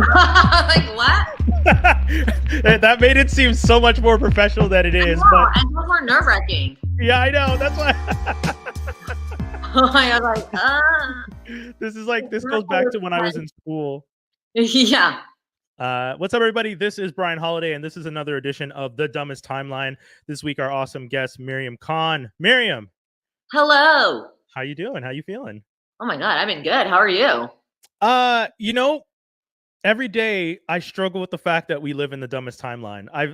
Like what? That made it seem so much more professional than it is. But and more nerve-wracking. yeah, I know. That's why. I was like, This goes back to when I was in school. Yeah. What's up, everybody? This is Brian Holiday, and this is another edition of The Dumbest Timeline. This week, our awesome guest, Mariam Khan. Mariam. Hello. How you doing? How you feeling? Oh my God, I've been good. How are you? Every day I struggle with the fact that we live in the dumbest timeline. I've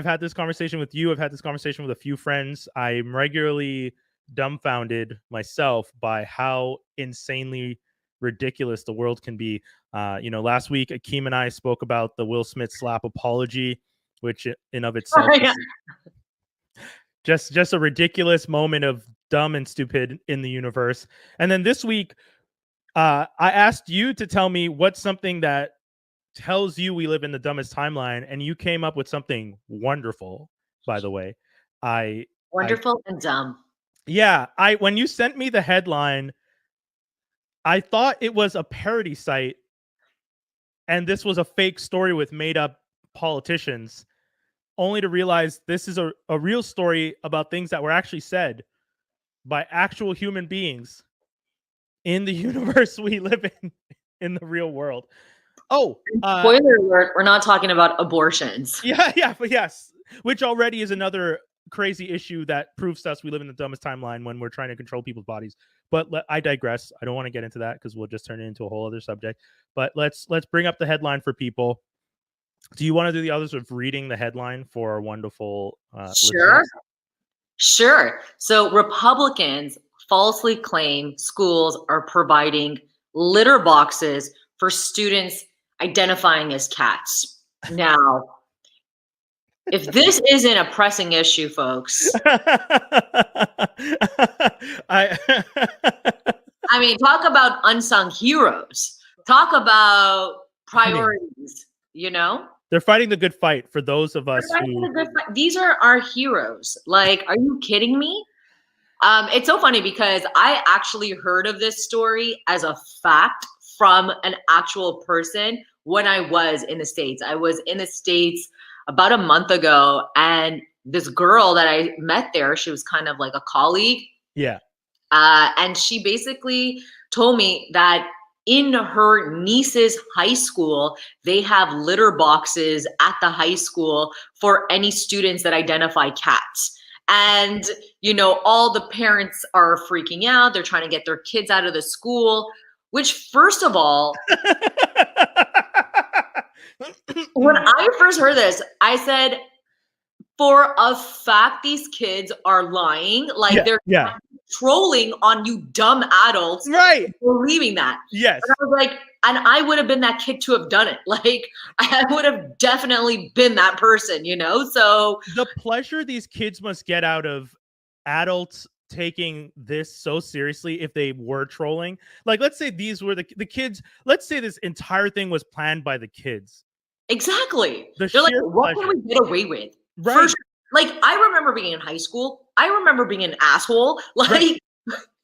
had this conversation with you. I've had this conversation with a few friends. I'm regularly dumbfounded myself by how insanely ridiculous the world can be. Last week Akeem and I spoke about the Will Smith slap apology, which in of itself is just a ridiculous moment of dumb and stupid in the universe. And then this week, I asked you to tell me what's something that tells you we live in the dumbest timeline, and you came up with something wonderful, by the way. Wonderful and dumb. Yeah, when you sent me the headline, I thought it was a parody site, and this was a fake story with made-up politicians, only to realize this is a real story about things that were actually said by actual human beings in the universe we live in the real world. Spoiler alert, we're not talking about abortions. But yes, which already is another crazy issue that proves to us we live in the dumbest timeline when we're trying to control people's bodies. But I digress. I don't want to get into that because we'll just turn it into a whole other subject. But let's bring up the headline for people. Do you want to do the others of reading the headline for our wonderful listeners? Sure. So Republicans falsely claim schools are providing litter boxes for students identifying as cats. Now, if this isn't a pressing issue, folks, I mean, talk about unsung heroes. Talk about priorities, They're fighting the good fight for those of us These are our heroes. Like, are you kidding me? It's so funny because I actually heard of this story as a fact from an actual person when I was in the States. I was in the States about a month ago, and this girl that I met there, she was kind of like a colleague. Yeah. And she basically told me that in her niece's high school, they have litter boxes at the high school for any students that identify cats. And, all the parents are freaking out. They're trying to get their kids out of the school, which, first of all, when I first heard this, I said, for a fact, these kids are lying. Like they're trolling on you dumb adults. Right. Believing that. Yes. And I was like, and I would have been that kid to have done it. Like I would have definitely been that person, So the pleasure these kids must get out of adults taking this so seriously if they were trolling. Like, let's say these were the kids. Let's say this entire thing was planned by the kids. Exactly. They're like, what can we get away with? Right. First, like, I remember being in high school. I remember being an asshole. Like, right.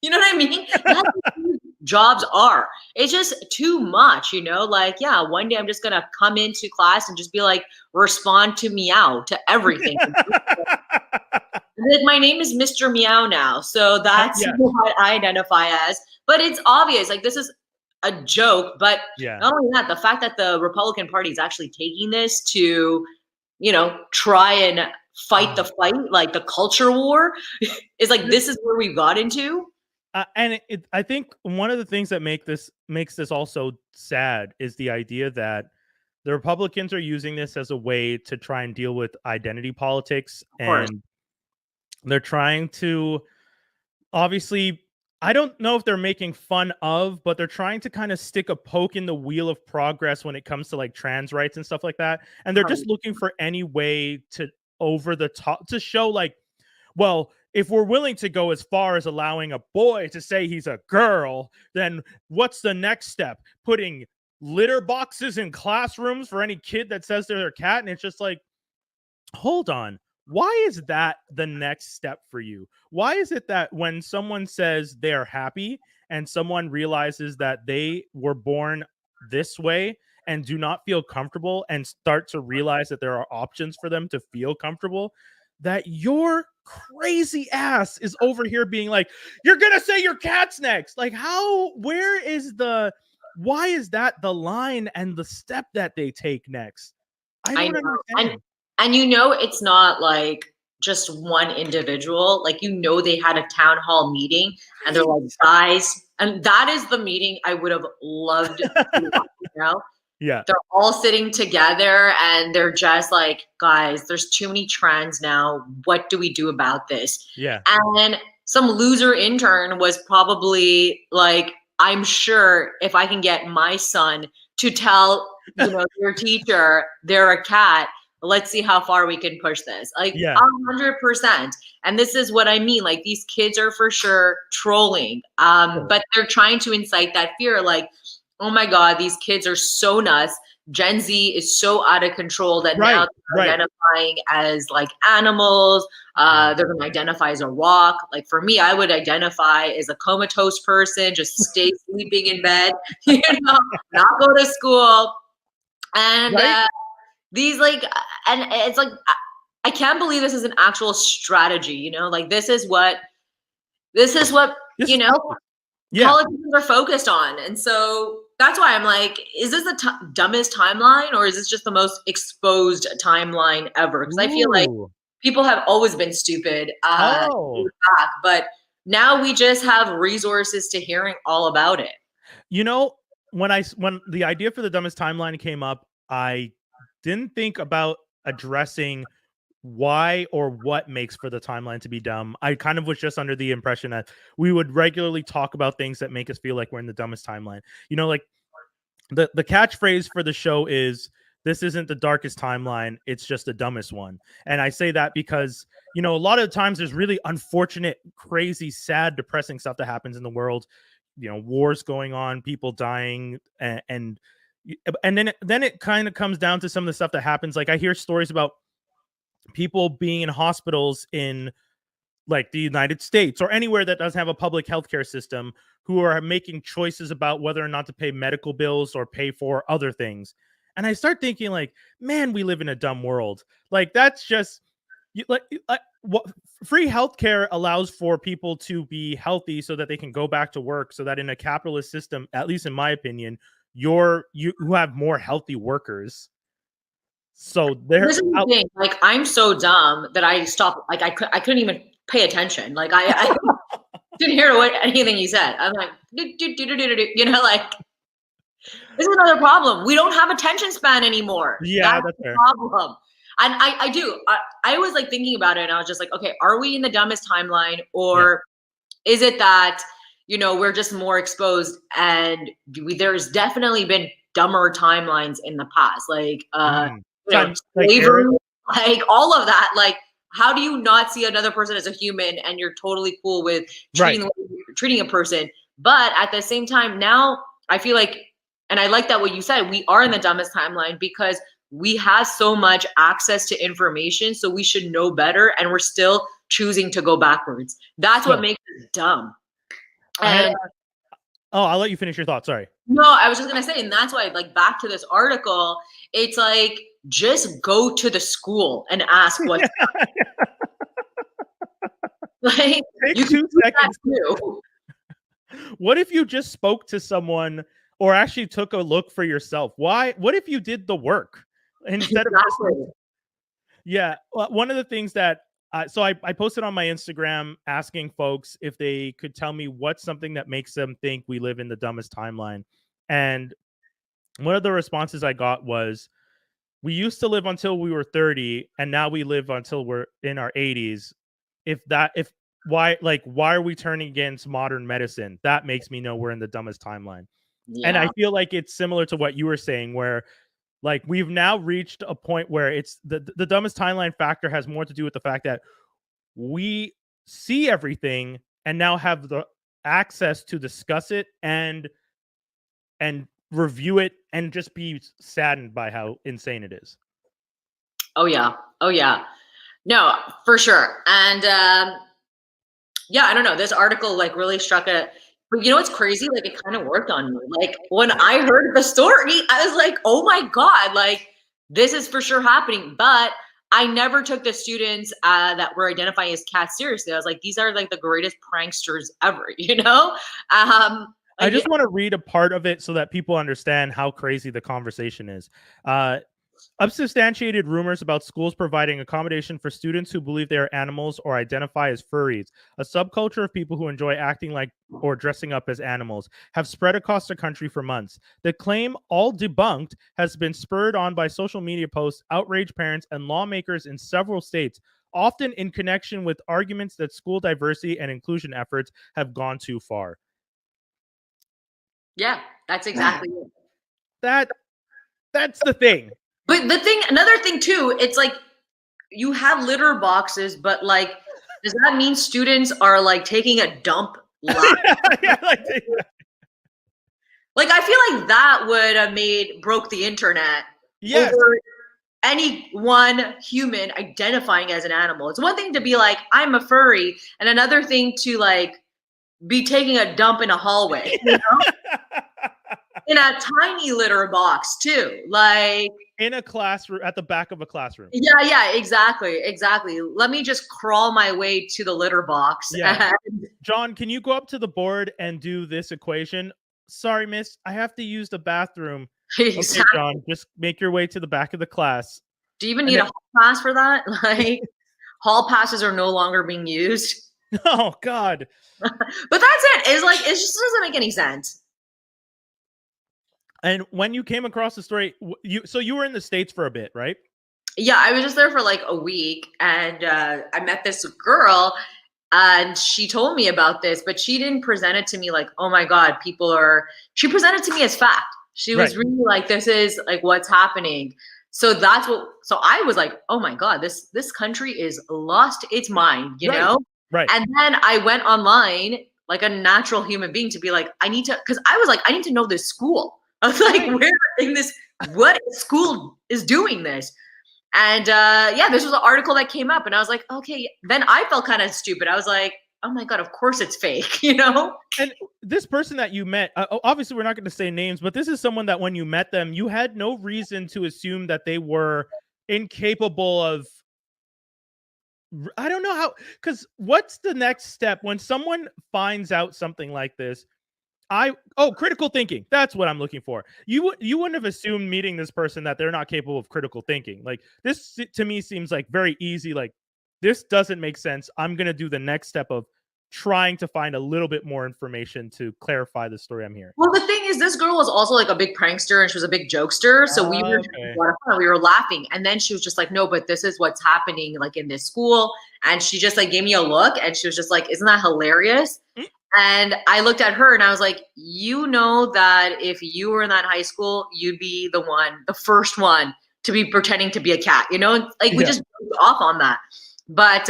You know what I mean? That's what jobs are. It's just too much, Like, one day I'm just going to come into class and just be like, respond to meow to everything. My name is Mr. Meow now. So that's what I identify as. But it's obvious. Like, this is a joke. But not only that, the fact that the Republican Party is actually taking this to, try and fight the fight, like the culture war, is like, this is where we've got into. And I think one of the things that makes this also sad is the idea that the Republicans are using this as a way to try and deal with identity politics, and they're trying to, obviously, I don't know if they're making fun of, but they're trying to kind of stick a poke in the wheel of progress when it comes to like trans rights and stuff like that. And they're just looking for any way to over the top to show like, well, if we're willing to go as far as allowing a boy to say he's a girl, then what's the next step? Putting litter boxes in classrooms for any kid that says they're a cat? And it's just like, hold on. Why is that the next step for you? Why is it that when someone says they're happy and someone realizes that they were born this way and do not feel comfortable and start to realize that there are options for them to feel comfortable, that your crazy ass is over here being like, you're gonna say your cat's next. Like, why is that the line and the step that they take next? I I don't know. understand. And it's not like just one individual. Like, they had a town hall meeting and they're like, guys, and that is the meeting I would have loved to watch, Yeah. They're all sitting together and they're just like, guys, there's too many trans now. What do we do about this? Yeah. And some loser intern was probably like, I'm sure if I can get my son to tell, your teacher they're a cat, let's see how far we can push this. Like, Yeah. 100%. And this is what I mean. Like, these kids are for sure trolling. But they're trying to incite that fear. Like, oh my God, these kids are so nuts. Gen Z is so out of control that now they're identifying as like animals. They're going to identify as a rock. Like, for me, I would identify as a comatose person, just stay sleeping in bed, not go to school. And these like, and it's like, I can't believe this is an actual strategy, like this is what, politicians are focused on. And so that's why I'm like, is this the dumbest timeline, or is this just the most exposed timeline ever? Because I feel like people have always been stupid, but now we just have resources to hearing all about it. When the idea for the dumbest timeline came up, I didn't think about addressing why or what makes for the timeline to be dumb. I kind of was just under the impression that we would regularly talk about things that make us feel like we're in the dumbest timeline. Like the catchphrase for the show is, this isn't the darkest timeline, it's just the dumbest one. And I say that because, a lot of times there's really unfortunate, crazy, sad, depressing stuff that happens in the world. Wars going on, people dying, and then it kind of comes down to some of the stuff that happens. Like, I hear stories about people being in hospitals in like the United States or anywhere that doesn't have a public healthcare system, who are making choices about whether or not to pay medical bills or pay for other things. And I start thinking like, man, we live in a dumb world. Like, that's just what free healthcare allows for people to be healthy so that they can go back to work, so that in a capitalist system, at least in my opinion, you have more healthy workers. So this is the thing. Like, I'm so dumb that I stopped. Like, I couldn't even pay attention. Like, I didn't hear anything you said. I'm like, like, this is another problem. We don't have attention span anymore. Yeah, that's the problem. And I do. I was like thinking about it, and I was just like, okay, are we in the dumbest timeline, or is it that we're just more exposed? And there's definitely been dumber timelines in the past, like slavery, like all of that. Like, how do you not see another person as a human, and you're totally cool with treating a person? But at the same time, now I feel like, and I like that what you said, we are in the dumbest timeline because we have so much access to information, so we should know better, and we're still choosing to go backwards. That's what makes it dumb. And I'll let you finish your thought. Sorry. No, I was just gonna say, and that's why, like, back to this article, it's like, just go to the school and ask what's like, take 2 seconds. What if you just spoke to someone, or actually took a look for yourself? What if you did the work instead of just, one of the things that so I posted on my Instagram asking folks if they could tell me what's something that makes them think we live in the dumbest timeline. And one of the responses I got was, we used to live until we were 30, and now we live until we're in our 80s. Why are we turning against modern medicine? That makes me know we're in the dumbest timeline. Yeah. And I feel like it's similar to what you were saying, where like we've now reached a point where it's the dumbest timeline factor has more to do with the fact that we see everything and now have the access to discuss it and review it and just be saddened by how insane it is. Oh yeah. No, for sure. And I don't know. This article like really struck a But you know what's crazy? Like it kind of worked on me. Like when I heard the story, I was like, oh my God, like this is for sure happening. But I never took the students that were identifying as cats seriously. I was like, these are like the greatest pranksters ever, you know? I Like just want to read a part of it so that people understand how crazy the conversation is. Unsubstantiated rumors about schools providing accommodation for students who believe they are animals or identify as furries, a subculture of people who enjoy acting like or dressing up as animals, have spread across the country for months. The claim, all debunked, has been spurred on by social media posts, outraged parents, and lawmakers in several states, often in connection with arguments that school diversity and inclusion efforts have gone too far. yeah, that's exactly it. That's the thing. But another thing too, it's like you have litter boxes, but like, does that mean students are like taking a dump live? Yeah, Like, I feel like that would have broke the internet yes. over any one human identifying as an animal. It's one thing to be like, I'm a furry, and another thing to like be taking a dump in a hallway, you know? In a tiny litter box too. Like In a classroom, at the back of a classroom. yeah, exactly. Let me just crawl my way to the litter box. Yeah. John, can you go up to the board and do this equation? Sorry, miss, I have to use the bathroom. Exactly. Okay, John, just make your way to the back of the class. Do you even need a hall pass for that? Like hall passes are no longer being used. Oh God. But that's it. It's like it just doesn't make any sense. And when you came across the story, you were in the States for a bit, right? Yeah, I was just there for like a week, and I met this girl, and she told me about this, but she didn't present it to me like, oh my God, people are. She presented to me as fact. She was really like, this is like what's happening. So that's what. So I was like, oh my God, this country is lost its mind, you know? Right. And then I went online like a natural human being to be like, I need to, because I was like, I need to know this school. I was like, where in this, what school is doing this? And yeah, this was an article that came up, and I was like, okay. Then I felt kind of stupid. I was like, oh my God, of course it's fake, you know? And this person that you met, obviously we're not going to say names, but this is someone that when you met them, you had no reason to assume that they were incapable of, I don't know how, because what's the next step when someone finds out something like this? Critical thinking. That's what I'm looking for. You wouldn't have assumed meeting this person that they're not capable of critical thinking. Like this to me seems like very easy. Like this doesn't make sense. I'm gonna do the next step of trying to find a little bit more information to clarify the story I'm hearing. Well, the thing is, this girl was also like a big prankster, and she was a big jokester. So we were laughing, and then she was just like, "No, but this is what's happening, like in this school." And she just like gave me a look, and she was just like, "Isn't that hilarious?" Mm-hmm. And I looked at her, and I was like, "You know that if you were in that high school, you'd be the first one to be pretending to be a cat, you know?" Like we just moved off on that, but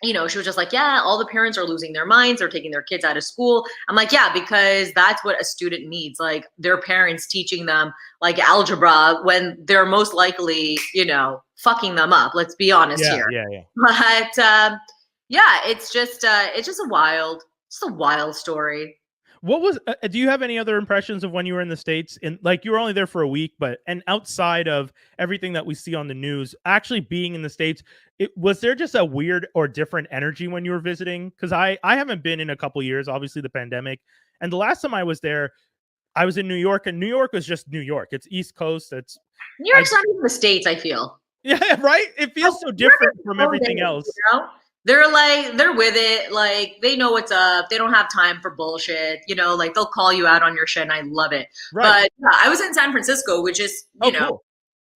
you know, she was just like, yeah, all the parents are losing their minds. They're taking their kids out of school. I'm like, yeah, because that's what a student needs. Like their parents teaching them like algebra when they're most likely, you know, fucking them up. Let's be honest here. Yeah. But yeah, it's just a wild story. What was? Do you have any other impressions of when you were in the States? In like you were only there for a week, but and outside of everything that we see on the news, actually being in the States, was there just a weird or different energy when you were visiting? Because I haven't been in a couple years, obviously the pandemic, and the last time I was there, I was in New York, and New York was just New York. It's East Coast. It's New York's not even the States. I feel. Yeah, right. It feels so different from everything else. You know? They're with it. Like they know what's up. They don't have time for bullshit. You know, like they'll call you out on your shit, and I love it. Right. But yeah, I was in San Francisco, which is, you know, cool.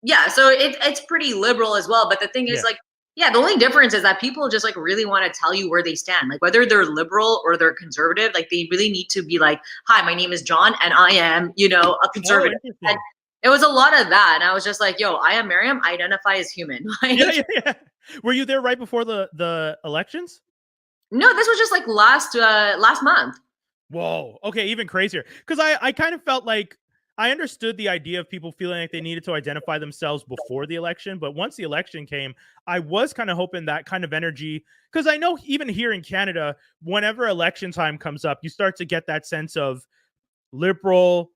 Yeah. So it's pretty liberal as well. But the thing is, like, yeah, the only difference is that people just like really want to tell you where they stand. Like whether they're liberal or they're conservative, like they really need to be like, hi, my name is John, and I am, you know, a conservative. And it was a lot of that. And I was just like, yo, I am Mariam, I identify as human. Like, yeah. Were you there right before the elections? No, this was just like last month. Whoa. Okay, even crazier. Because I kind of felt like I understood the idea of people feeling like they needed to identify themselves before the election, but once the election came, I was kind of hoping that kind of energy, because I know even here in Canada, whenever election time comes up, you start to get that sense of liberal,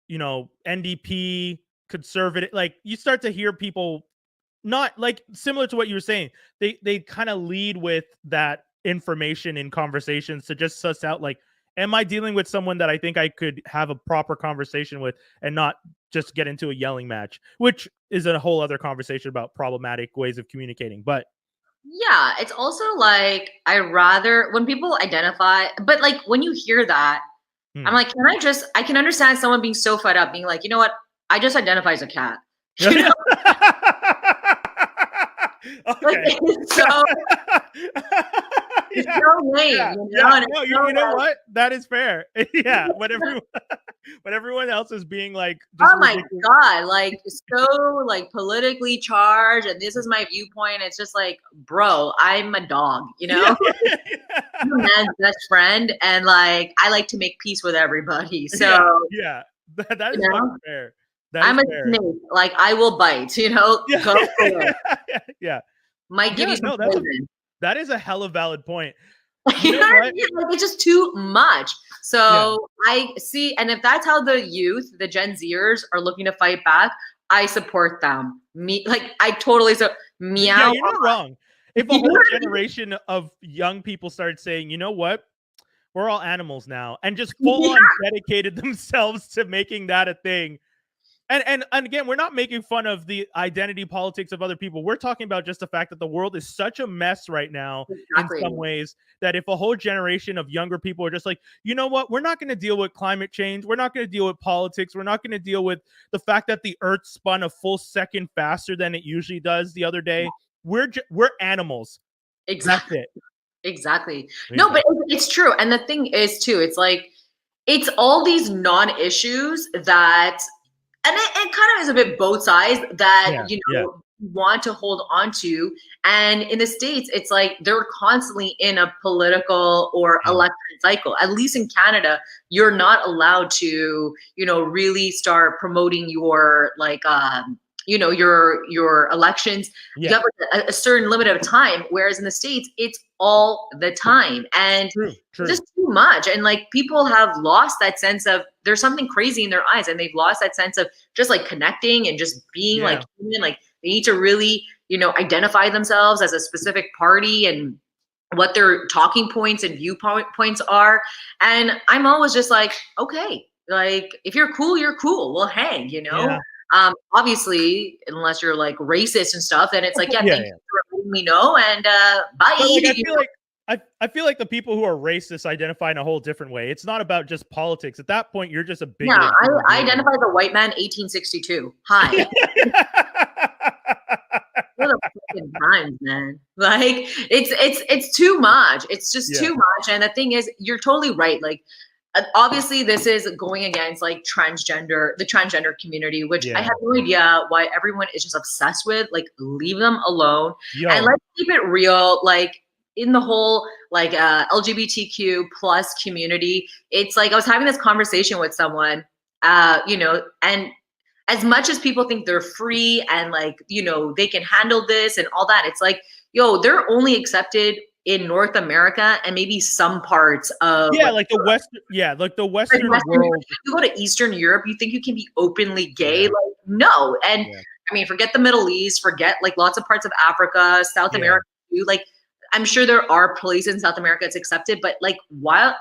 NDP, conservative. Like you start to hear people not like similar to what you were saying. They kind of lead with that information in conversations to just suss out like, am I dealing with someone that I think I could have a proper conversation with and not just get into a yelling match, which is a whole other conversation about problematic ways of communicating. But yeah, it's also like I rather when people identify, but like when you hear that, I'm like, I can understand someone being so fed up, being like, you know what? I just identify as a cat. You know? Like, okay. it's so it's so lame, Yeah, you know? yeah. And No, it's so you know like, what? That is fair. Yeah, when everyone else is being like just oh my ridiculous. God, like so like politically charged, and this is my viewpoint. It's just like, bro, I'm a dog, you know? Yeah, I'm a man's best friend, and like I like to make peace with everybody. So, yeah, yeah. That you is fucking know, fair. That is I'm a fair. snake. Like I will bite, you know, Yeah, go for it. yeah, Might give yeah. you some No, poison. that is a hella valid point. You You know know what I what? mean? Like it's just too much. Yeah, So I see, and if that's how the youth, the Gen Zers are looking to fight back, I support them. Me, like I totally so yeah. meow. You're not wrong. If a You know whole what I generation of young people started saying, you know what, we're all animals now, and just mean? full on dedicated themselves to making that a thing. And again, we're not making fun of the identity politics of other people. We're talking about just the fact that the world is such a mess right now in Exactly. some ways that if a whole generation of younger people are just like, you know what, we're not going to deal with climate change, we're not going to deal with politics, we're not going to deal with the fact that the earth spun a full second faster than it usually does the other day. We're animals. That's Exactly. it. Exactly. No, Yeah. but it's true. And the thing is too, it's like it's all these non-issues that and it kind of is a bit both sides that Yeah. Yeah. want to hold on to. And in the States it's like they're constantly in a political or Yeah. election cycle. At least in Canada you're not allowed to really start promoting your like your elections. You Yeah. have a certain limit of time, whereas in the States it's all the time, and True. it's True. just too much. And like people have lost that sense of there's something crazy in their eyes, and they've lost that sense of just like connecting and just being like Yeah. human. Like they need to really identify themselves as a specific party and what their talking points and viewpoints are. And I'm always just like, okay, like if you're cool, you're cool, we'll hang, Yeah. obviously unless you're like racist and stuff, then it's like, yeah, Yeah. thank Yeah. you for letting me know, and bye. But like I feel like the people who are racist identify in a whole different way. It's not about just politics. At that point, you're just a Yeah, bigoted human I being. identify as a white man, 1862. Hi. What a fucking times, man. Like it's too much. It's just Yeah. too much. And the thing is, you're totally right. Like obviously this is going against like the transgender community, which I Yeah. have no idea why everyone is just obsessed with. Like leave them alone. And Yo. let's keep it real. Like in the whole like LGBTQ plus community, it's like I was having this conversation with someone, and as much as people think they're free and like they can handle this and all that, it's like, yo, they're only accepted in North America and maybe some parts of Yeah, like like the Western, like the Western Western Europe. world. If you go to Eastern Europe, you think you can be openly gay? Yeah. Like, no. And Yeah. I mean, forget the Middle East, forget like lots of parts of Africa, South Yeah. America too. Like, I'm sure there are places in South America it's accepted, but like while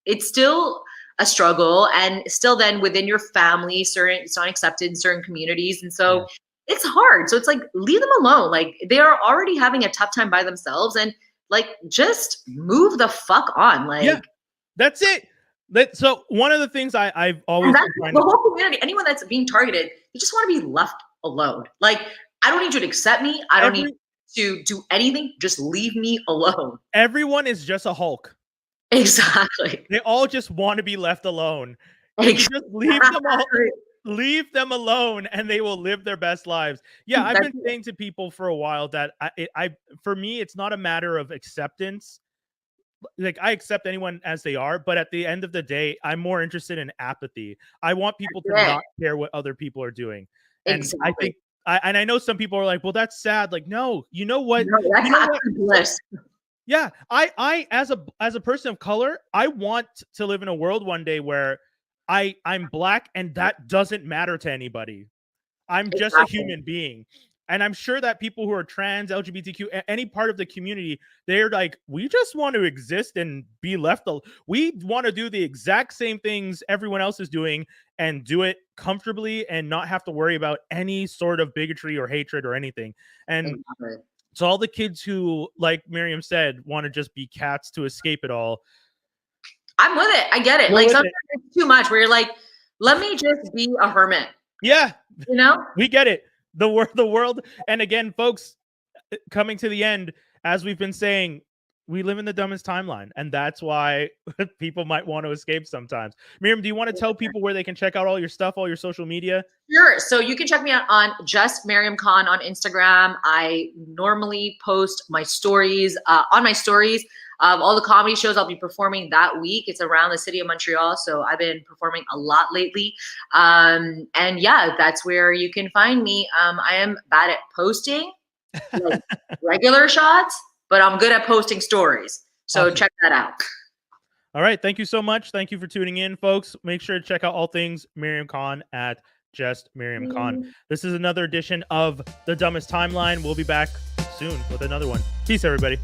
it's still a struggle, and still then within your family, it's not accepted in certain communities. And Yeah. so it's hard. So it's like leave them alone. Like they are already having a tough time by themselves, and like just move the fuck on. Yeah. Like That's it. So one of the things I've and always that's been trying the to. whole community. Anyone that's being targeted, you just want to be left alone. Like, I don't need you to accept me. I don't need Every to do anything. Just leave me alone. everyone is just a Hulk. Exactly. They all just want to be left alone. If you just Exactly. leave them alone, and they will live their best lives. Yeah, I've That's been saying to people for a while that for me, it's not a matter of acceptance. like I accept anyone as they are, but at the end of the day, I'm more interested in apathy. I want people to Yeah, not care what other people are doing. And I exactly. think I know some people are like, well, that's sad. Like, no, you know what? No, that's You know what? actually bliss. Yeah, I as a person of color, I want to live in a world one day where I'm black and that doesn't matter to anybody. I'm just a Exactly. human being. And I'm sure that people who are trans, LGBTQ, any part of the community, they're like, we just want to exist and be left. We want to do the exact same things everyone else is doing and do it comfortably and not have to worry about any sort of bigotry or hatred or anything. And Exactly. so all the kids who, like Miriam said, want to just be cats to escape it all. I'm with it. I get it. We're Like with sometimes it. it's too much where you're like, let me just be a hermit, Yeah, you know? we get it. The world. And again, folks, coming to the end, as we've been saying, we live in the dumbest timeline, and that's why people might want to escape sometimes. Miriam, do you want to tell people where they can check out all your stuff, all your social media? Sure. So you can check me out on just Mariam Khan on Instagram. I normally post my stories on my stories of all the comedy shows I'll be performing that week. It's around the city of Montreal. So I've been performing a lot lately. And yeah, that's where you can find me. I am bad at posting like regular shots, but I'm good at posting stories. So Awesome. check that out. All right. Thank you so much. Thank you for tuning in, folks. Make sure to check out all things Mariam Khan at just Mariam Khan. This is another edition of The Dumbest Timeline. We'll be back soon with another one. Peace, everybody.